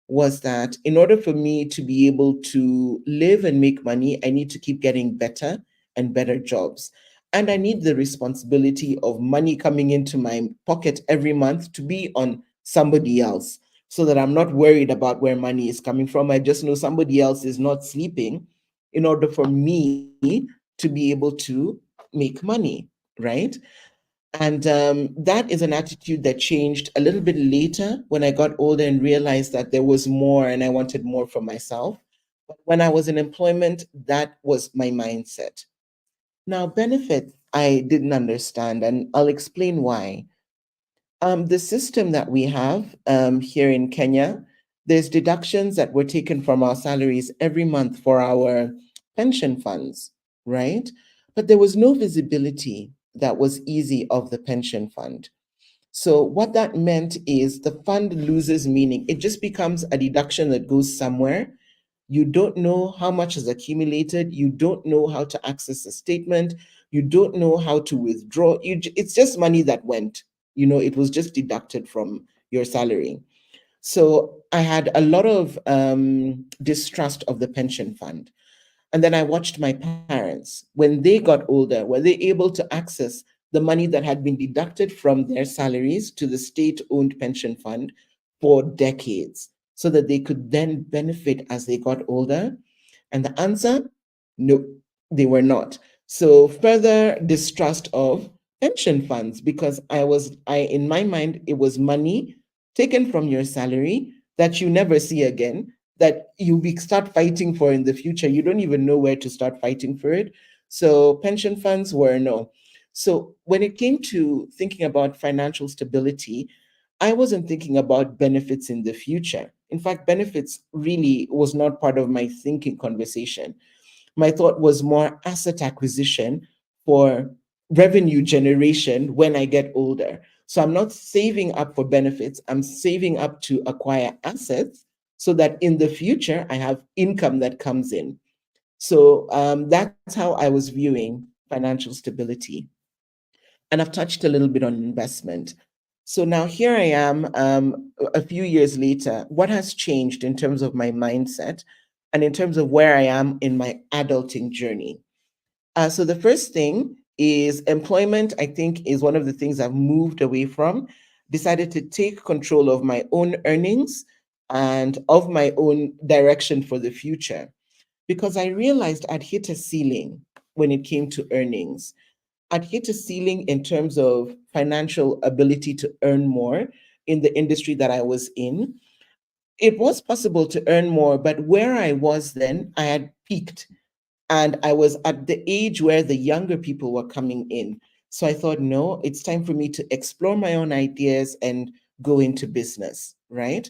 was that in order for me to be able to live and make money, I need to keep getting better and better jobs. And I need the responsibility of money coming into my pocket every month to be on somebody else so that I'm not worried about where money is coming from. I just know somebody else is not sleeping in order for me to be able to make money, right? And that is an attitude that changed a little bit later when I got older and realized that there was more and I wanted more for myself. But when I was in employment, that was my mindset. Now, benefits, I didn't understand, and I'll explain why. The system that we have here in Kenya, there's deductions that were taken from our salaries every month for our pension funds, right? But there was no visibility that was easy of the pension fund. So what that meant is the fund loses meaning. It just becomes a deduction that goes somewhere. You don't know how much is accumulated. You don't know how to access a statement. You don't know how to withdraw. It's just money that went. It was just deducted from your salary. So I had a lot of distrust of the pension fund. And then I watched my parents. When they got older, were they able to access the money that had been deducted from their salaries to the state owned pension fund for decades so that they could then benefit as they got older? And the answer, no, they were not. So further distrust of pension funds because in my mind, it was money taken from your salary that you never see again, that start fighting for in the future. You don't even know where to start fighting for it. So pension funds were no. So when it came to thinking about financial stability, I wasn't thinking about benefits in the future. In fact, benefits really was not part of my thinking conversation. My thought was more asset acquisition for revenue generation when I get older. So I'm not saving up for benefits, I'm saving up to acquire assets so that in the future I have income that comes in. So that's how I was viewing financial stability. And I've touched a little bit on investment. So now here I am, a few years later. What has changed in terms of my mindset and in terms of where I am in my adulting journey? So the first thing is employment, I think, is one of the things I've moved away from, decided to take control of my own earnings and of my own direction for the future, because I realized I'd hit a ceiling when it came to earnings. I'd hit a ceiling in terms of financial ability to earn more in the industry that I was in. It was possible to earn more, but where I was then, I had peaked and I was at the age where the younger people were coming in. So I thought, no, it's time for me to explore my own ideas and go into business, right?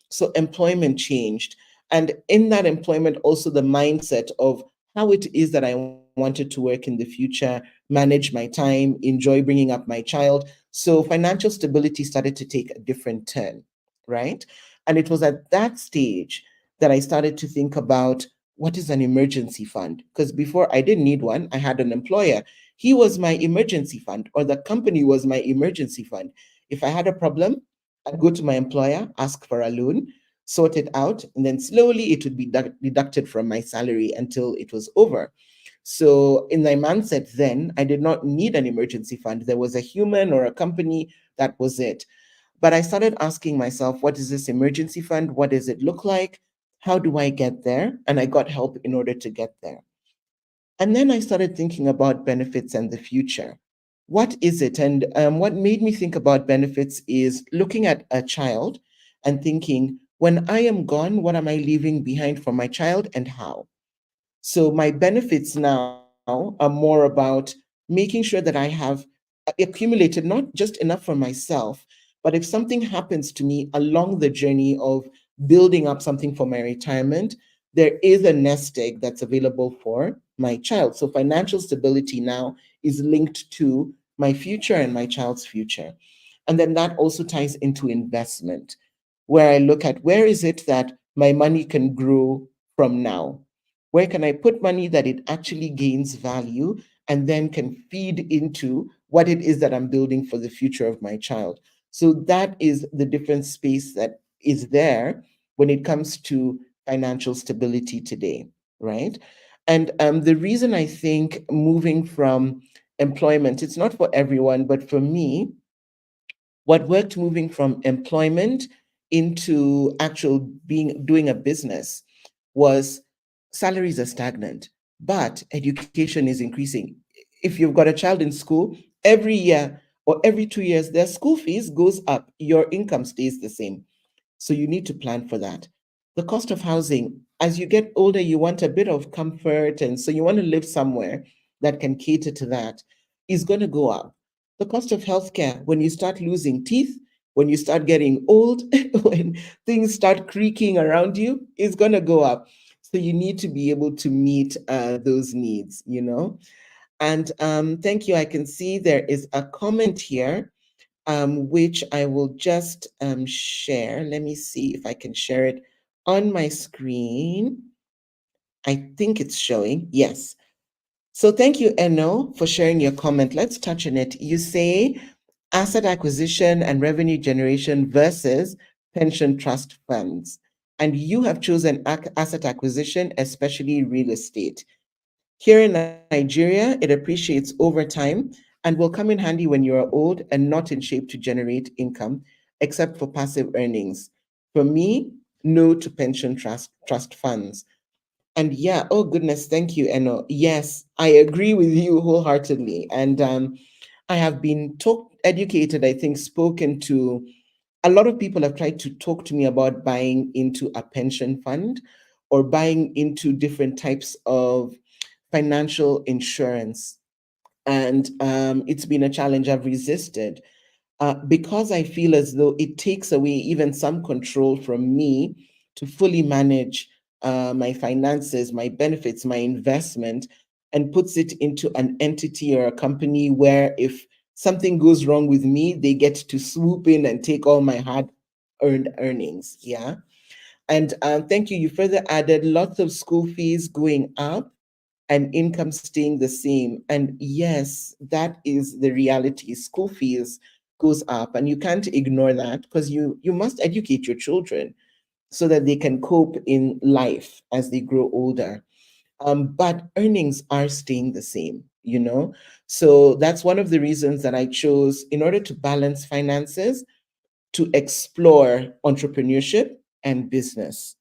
So employment changed. And in that employment, also the mindset of how it is that I wanted to work in the future, manage my time, enjoy bringing up my child. So financial stability started to take a different turn, right? And it was at that stage that I started to think about what is an emergency fund? Because before I didn't need one, I had an employer. He was my emergency fund, or the company was my emergency fund. If I had a problem, I'd go to my employer, ask for a loan, sort it out, and then slowly it would be deducted from my salary until it was over. So, in my mindset then, I did not need an emergency fund. There was a human or a company, that was it. But I started asking myself, what is this emergency fund? What does it look like? How do I get there? And I got help in order to get there. And then I started thinking about benefits and the future. What is it? And what made me think about benefits is looking at a child and thinking, when I am gone, what am I leaving behind for my child and how? So my benefits now are more about making sure that I have accumulated not just enough for myself, but if something happens to me along the journey of building up something for my retirement, there is a nest egg that's available for my child. So financial stability now is linked to my future and my child's future. And then that also ties into investment, where I look at where is it that my money can grow from now? Where can I put money that it actually gains value and then can feed into what it is that I'm building for the future of my child? So that is the different space that is there when it comes to financial stability today, right? And the reason I think moving from employment, it's not for everyone, but for me, what worked moving from employment into actual being doing a business was salaries are stagnant, but education is increasing. If you've got a child in school, every year or every 2 years, their school fees goes up, your income stays the same. So you need to plan for that. The cost of housing, as you get older, you want a bit of comfort. And so you want to live somewhere that can cater to that, is going to go up. The cost of healthcare, when you start losing teeth, when you start getting old, when things start creaking around you, is going to go up. So you need to be able to meet those needs, you know? And thank you. I can see there is a comment here, which I will just share. Let me see if I can share it on my screen. I think it's showing. Yes. So thank you, Eno, for sharing your comment. Let's touch on it. You say asset acquisition and revenue generation versus pension trust funds. And you have chosen asset acquisition, especially real estate. Here in Nigeria, it appreciates over time and will come in handy when you are old and not in shape to generate income, except for passive earnings. For me, no to pension trust funds. And yeah, oh goodness, thank you, Eno. Yes, I agree with you wholeheartedly. And I have been educated, I think, spoken to. A lot of people have tried to talk to me about buying into a pension fund or buying into different types of financial insurance. And it's been a challenge I've resisted because I feel as though it takes away even some control from me to fully manage my finances, my benefits, my investment, and puts it into an entity or a company where if something goes wrong with me, they get to swoop in and take all my hard earned earnings. Yeah. And thank you. You further added lots of school fees going up and income staying the same. And yes, that is the reality. School fees goes up, and you can't ignore that because you must educate your children so that they can cope in life as they grow older. But earnings are staying the same, you know? So that's one of the reasons that I chose, in order to balance finances, to explore entrepreneurship and business.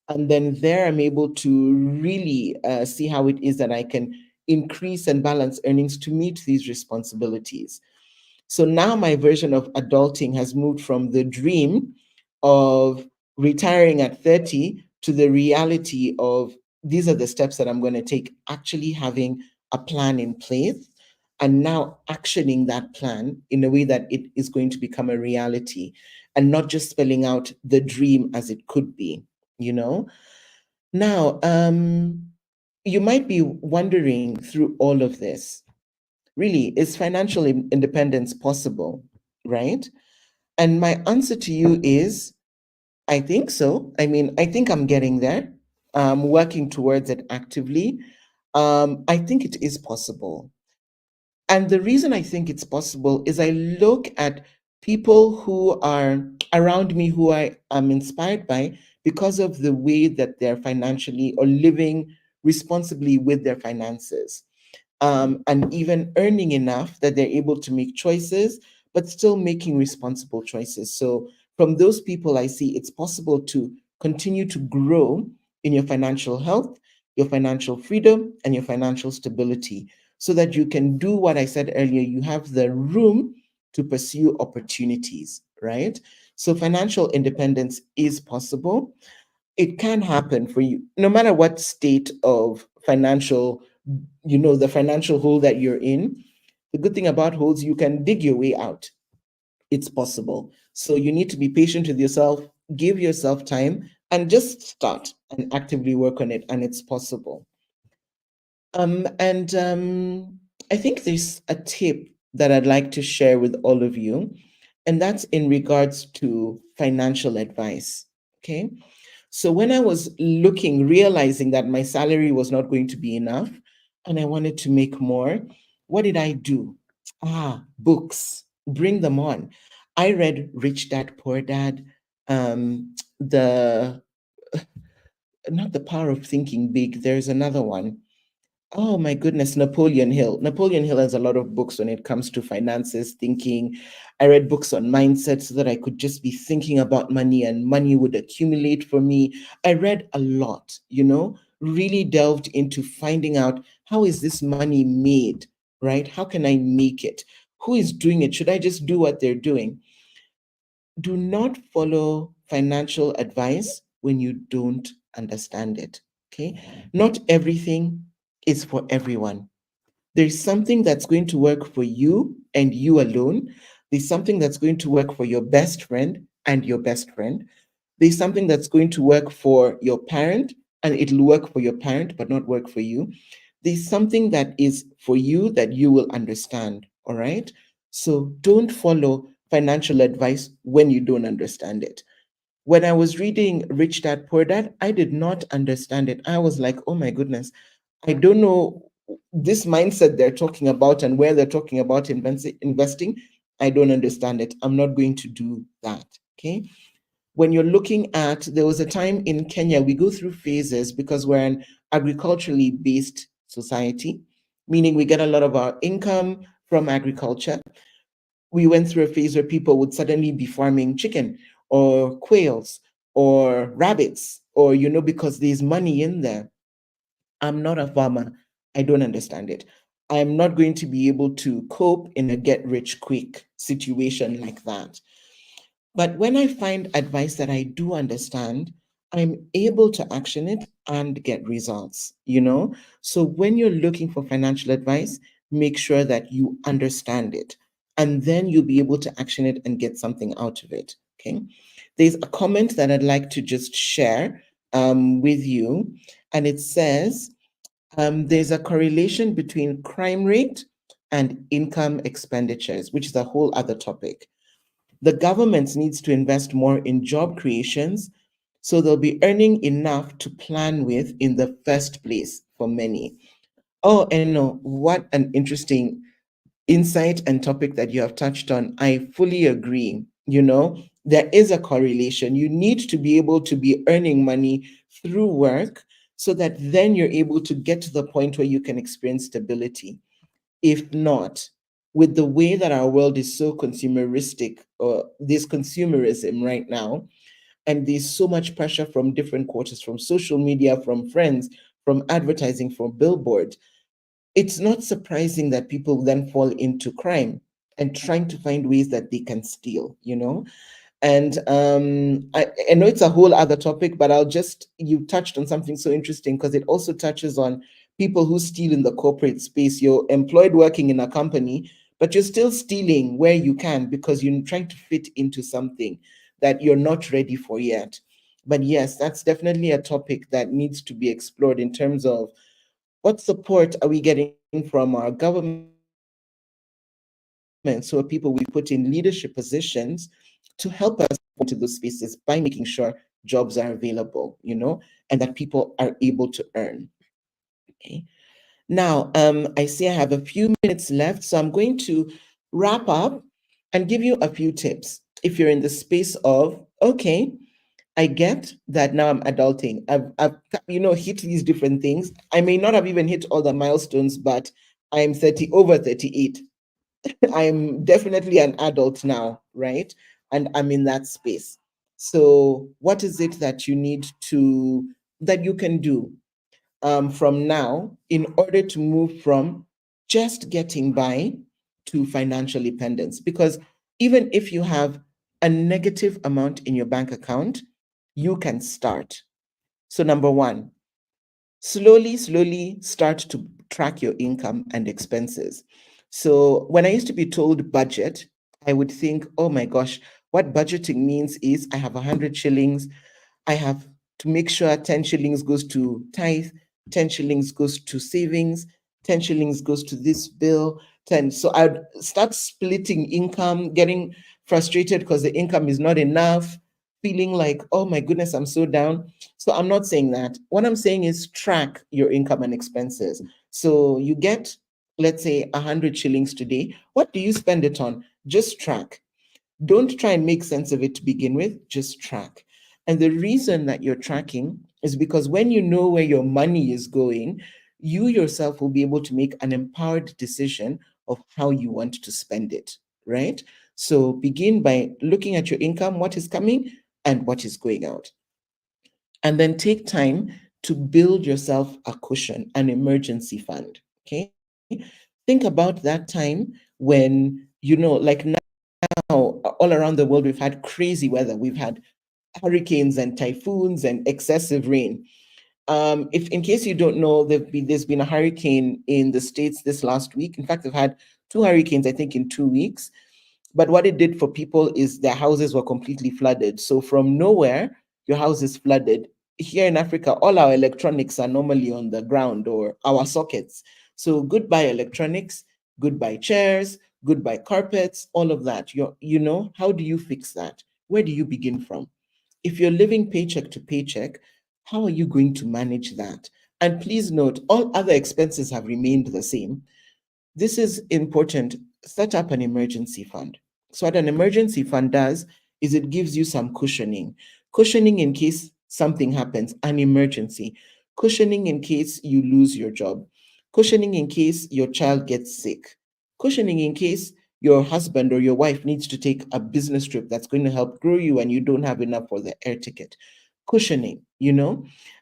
And then there I'm able to really see how it is that I can increase and balance earnings to meet these responsibilities. So now my version of adulting has moved from the dream of retiring at 30 to the reality of these are the steps that I'm going to take, actually having a plan in place and now actioning that plan in a way that it is going to become a reality and not just spelling out the dream as it could be, you know? Now, you might be wondering through all of this, really, is financial independence possible, right? And my answer to you is, I think so. I mean, I think I'm getting there. I'm working towards it actively. I think it is possible. And the reason I think it's possible is I look at people who are around me who I am inspired by because of the way that they're financially or living responsibly with their finances, and even earning enough that they're able to make choices, but still making responsible choices. So, from those people, I see it's possible to continue to grow in your financial health, your financial freedom, and your financial stability so that you can do what I said earlier. You have the room to pursue opportunities, right? So, financial independence is possible. It can happen for you no matter what state of financial, the financial hole that you're in. The good thing about holes, you can dig your way out. It's possible. So you need to be patient with yourself, give yourself time, and just start and actively work on it, and it's possible. And I think there's a tip that I'd like to share with all of you, and that's in regards to financial advice. Okay. So when I was looking, realizing that my salary was not going to be enough and I wanted to make more, what did I do? Books, bring them on. I read Rich Dad, Poor Dad, the not the Power of Thinking Big. There's another one. Oh my goodness, Napoleon Hill. Napoleon Hill has a lot of books when it comes to finances, thinking. I read books on mindset so that I could just be thinking about money and money would accumulate for me. I read a lot, really delved into finding out, how is this money made, right? How can I make it? Who is doing it? Should I just do what they're doing? Do not follow financial advice when you don't understand it. Okay. Not everything is for everyone. There's something that's going to work for you and you alone. There's something that's going to work for your best friend and your best friend. There's something that's going to work for your parent and it'll work for your parent, but not work for you. There's something that is for you that you will understand. All right. So don't follow financial advice when you don't understand it. When I was reading Rich Dad Poor Dad, I did not understand it. I was like, oh my goodness, I don't know this mindset they're talking about and where they're talking about investing. I don't understand it. I'm not going to do that. Okay. When you're looking at, there was a time in Kenya, we go through phases because we're an agriculturally based society, meaning we get a lot of our income from agriculture. We went through a phase where people would suddenly be farming chicken or quails or rabbits, or, because there's money in there. I'm not a farmer. I don't understand it. I'm not going to be able to cope in a get rich quick situation like that. But when I find advice that I do understand, I'm able to action it and get results. So when you're looking for financial advice, make sure that you understand it and then you'll be able to action it and get something out of it. Okay. There's a comment that I'd like to just share with you, and it says, there's a correlation between crime rate and income expenditures, which is a whole other topic. The government needs to invest more in job creations So they'll be earning enough to plan with in the first place for many. Oh, and no, what an interesting insight and topic that you have touched on. I fully agree. There is a correlation. You need to be able to be earning money through work so that then you're able to get to the point where you can experience stability. If not, with the way that our world is so consumeristic, or this consumerism right now, and there's so much pressure from different quarters, from social media, from friends, from advertising, from billboards, it's not surprising that people then fall into crime and trying to find ways that they can steal. And I know it's a whole other topic, but you touched on something so interesting because it also touches on people who steal in the corporate space. You're employed working in a company, but you're still stealing where you can because you're trying to fit into something that you're not ready for yet. But yes, that's definitely a topic that needs to be explored in terms of what support are we getting from our government, so people we put in leadership positions to help us into those spaces by making sure jobs are available, and that people are able to earn. Okay. Now, I see I have a few minutes left, so I'm going to wrap up and give you a few tips. If you're in the space of, okay, I get that now I'm adulting. I've hit these different things. I may not have even hit all the milestones, but I'm 30 over 38. I'm definitely an adult now, right? And I'm in that space. So what is it that that you can do from now in order to move from just getting by to financial independence? Because even if you have a negative amount in your bank account, you can start. So, number one, slowly start to track your income and expenses. So, when I used to be told budget, I would think, oh my gosh, what budgeting means is I have 100 shillings. I have to make sure 10 shillings goes to tithe, 10 shillings goes to savings, 10 shillings goes to this bill, 10. So I'd start splitting income, getting frustrated because the income is not enough, feeling like, oh my goodness, I'm so down. So I'm not saying that. What I'm saying is track your income and expenses. So you get, let's say, 100 shillings today. What do you spend it on? Just track. Don't try and make sense of it to begin with, just track. And the reason that you're tracking is because when you know where your money is going, you yourself will be able to make an empowered decision of how you want to spend it, right? So begin by looking at your income, what is coming and what is going out. And then take time to build yourself a cushion, an emergency fund. Okay. Think about that time when, like now, all around the world, we've had crazy weather. We've had hurricanes and typhoons and excessive rain. If in case you don't know, there's been a hurricane in the States this last week. In fact, they've had two hurricanes, I think, in 2 weeks. But what it did for people is their houses were completely flooded. So from nowhere, your house is flooded. Here in Africa, all our electronics are normally on the ground or our sockets. So goodbye electronics, goodbye chairs, goodbye carpets, all of that. How do you fix that? Where do you begin from? If you're living paycheck to paycheck, how are you going to manage that? And please note, all other expenses have remained the same. This is important. Set up an emergency fund. So, what an emergency fund does is it gives you some cushioning in case something happens, an emergency, cushioning in case you lose your job, cushioning in case your child gets sick, cushioning in case your husband or your wife needs to take a business trip that's going to help grow you and you don't have enough for the air ticket. Cushioning.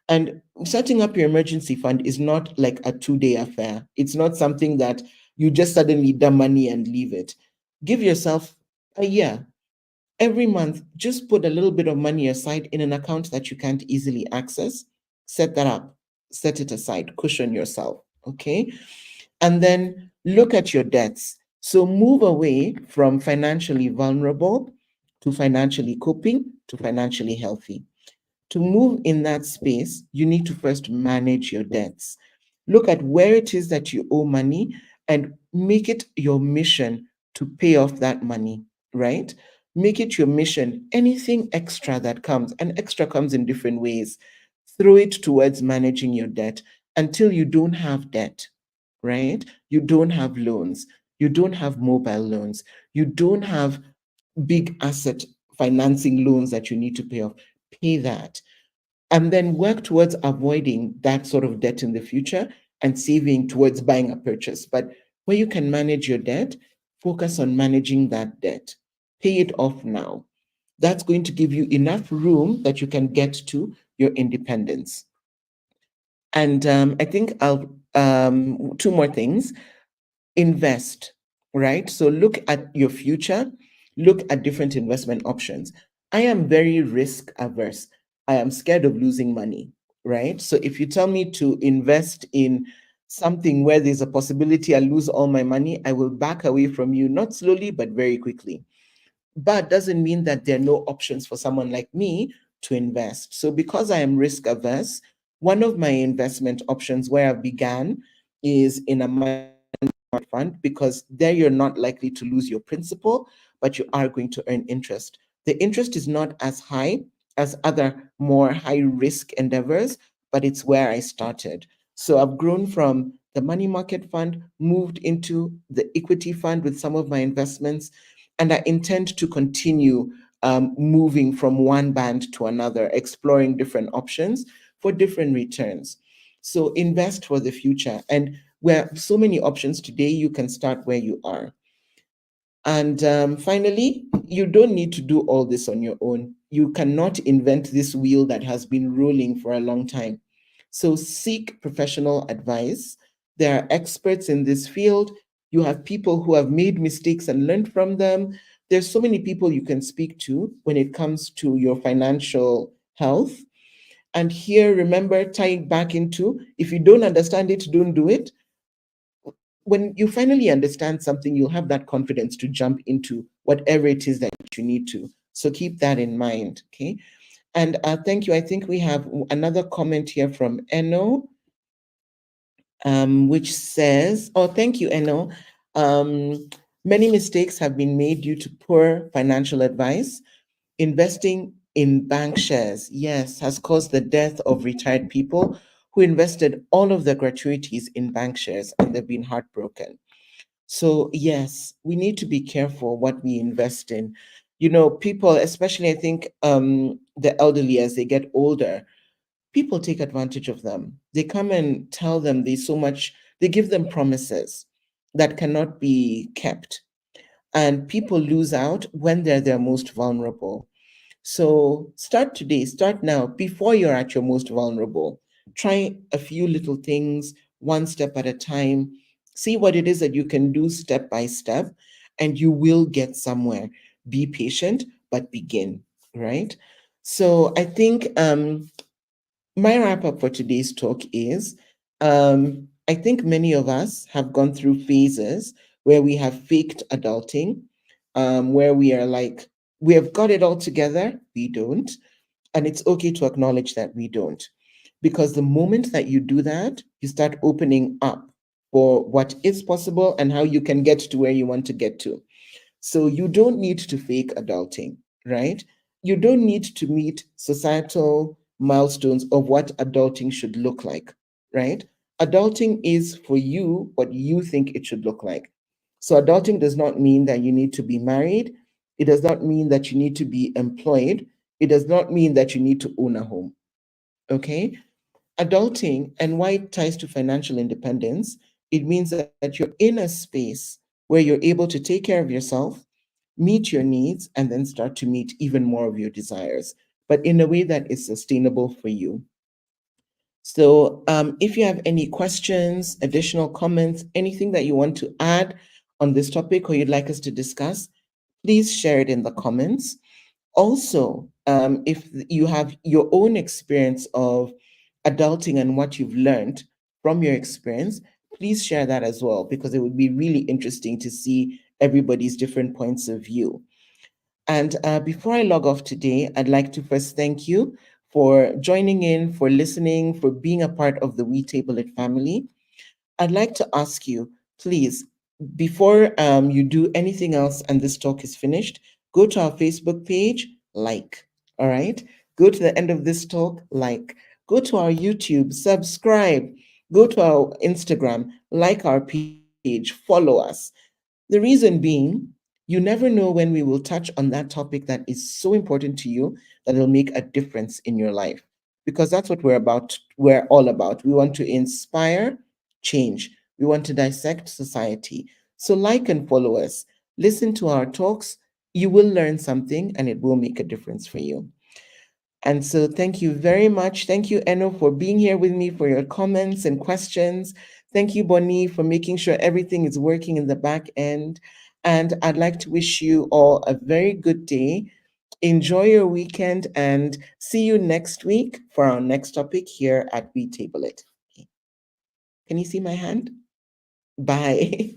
And setting up your emergency fund is not like a 2-day affair. It's not something that you just suddenly dump money and leave it. Give yourself a year. Every month, just put a little bit of money aside in an account that you can't easily access. Set that up, set it aside, cushion yourself. Okay. And then look at your debts. So move away from financially vulnerable to financially coping to financially healthy. To move in that space, you need to first manage your debts. Look at where it is that you owe money and make it your mission to pay off that money, right? Make it your mission. Anything extra that comes, and extra comes in different ways, throw it towards managing your debt until you don't have debt, right? You don't have loans. You don't have mobile loans. You don't have big asset financing loans that you need to pay off. Pay that. And then work towards avoiding that sort of debt in the future and saving towards buying a purchase. But where you can manage your debt, focus on managing that debt. Pay it off now. That's going to give you enough room that you can get to your independence. And I think I'll two more things. Invest, right? So look at your future, look at different investment options. I am very risk averse. I am scared of losing money, right? So if you tell me to invest in something where there's a possibility I lose all my money, I will back away from you, not slowly, but very quickly. But doesn't mean that there are no options for someone like me to invest. So because I am risk averse, one of my investment options where I began is in a money fund, because there you're not likely to lose your principal, but you are going to earn interest. The interest is not as high as other more high risk endeavors, but it's where I started. So I've grown from the money market fund, moved into the equity fund with some of my investments, and I intend to continue moving from one band to another, exploring different options for different returns. So invest for the future. And where so many options today, you can start where you are. And finally, you don't need to do all this on your own. You cannot invent this wheel that has been rolling for a long time. So seek professional advice. There are experts in this field. You have people who have made mistakes and learned from them. There's so many people you can speak to when it comes to your financial health. And here, remember, tying back into, if you don't understand it, don't do it. When you finally understand something, you'll have that confidence to jump into whatever it is that you need to. So keep that in mind. Okay. And thank you. I think we have another comment here from Eno, which says, oh, thank you, Eno. Many mistakes have been made due to poor financial advice. Investing in bank shares, yes, has caused the death of retired people who invested all of their gratuities in bank shares and they've been heartbroken. So, yes, we need to be careful what we invest in. You know, people, especially I think the elderly, as they get older, people take advantage of them. They come and tell them there's so much, they give them promises that cannot be kept. And people lose out when they're their most vulnerable. So start today, start now, before you're at your most vulnerable. Try a few little things, one step at a time. See what it is that you can do step by step, and you will get somewhere. Be patient, but begin, right? So I think my wrap up for today's talk is I think many of us have gone through phases where we have faked adulting, where we are like, we have got it all together. We don't. And it's okay to acknowledge that we don't. Because the moment that you do that, you start opening up for what is possible and how you can get to where you want to get to. So you don't need to fake adulting, right? You don't need to meet societal milestones of what adulting should look like, right? Adulting is for you what you think it should look like. So adulting does not mean that you need to be married. It does not mean that you need to be employed. It does not mean that you need to own a home. Okay? Adulting and why it ties to financial independence, it means that you're in a space where you're able to take care of yourself, meet your needs, and then start to meet even more of your desires, but in a way that is sustainable for you. So, if you have any questions, additional comments, anything that you want to add on this topic or you'd like us to discuss, please share it in the comments. Also, if you have your own experience of adulting and what you've learned from your experience, please share that as well, because it would be really interesting to see everybody's different points of view. And before I log off today, I'd like to first thank you for joining in, for listening, for being a part of the We Table It family. I'd like to ask you, please, before you do anything else and this talk is finished, Go to our Facebook page, like. All right. Go to the end of this talk, like. Go to our YouTube, subscribe. Go to our Instagram, like our page, follow us. The reason being, you never know when we will touch on that topic that is so important to you that it'll make a difference in your life. Because that's what we're all about. We want to inspire change. We want to dissect society. So like and follow us. Listen to our talks. You will learn something and it will make a difference for you. And so thank you very much. Thank you, Eno, for being here with me, for your comments and questions. Thank you, Bonnie, for making sure everything is working in the back end. And I'd like to wish you all a very good day. Enjoy your weekend and see you next week for our next topic here at We Table It. Can you see my hand? Bye.